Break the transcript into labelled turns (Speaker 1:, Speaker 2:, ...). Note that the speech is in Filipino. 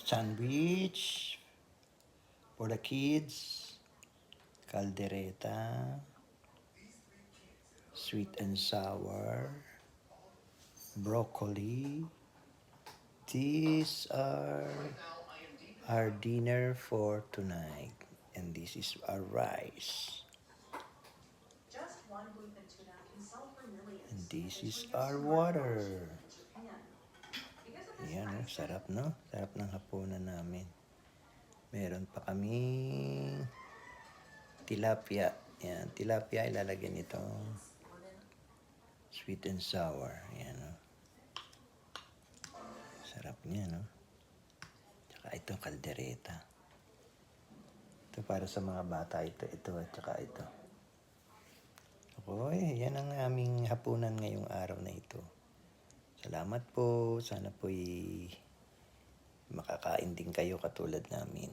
Speaker 1: Sandwich for the kids, caldereta, sweet and sour, broccoli. These are our dinner for tonight. And this is our rice. And this is our water. Yan, no? Sarap, no? Sarap ng hapunan namin. Meron pa kaming tilapia. Yan, tilapia ilalagyan nito. Sweet and sour. Yan, no? Sarap niya, no? Tsaka ito, kaldereta. Ito para sa mga bata. Ito, at tsaka ito. Okay, yan ang aming hapunan ngayong araw na ito. Salamat po. Sana po'y makakain din kayo katulad namin.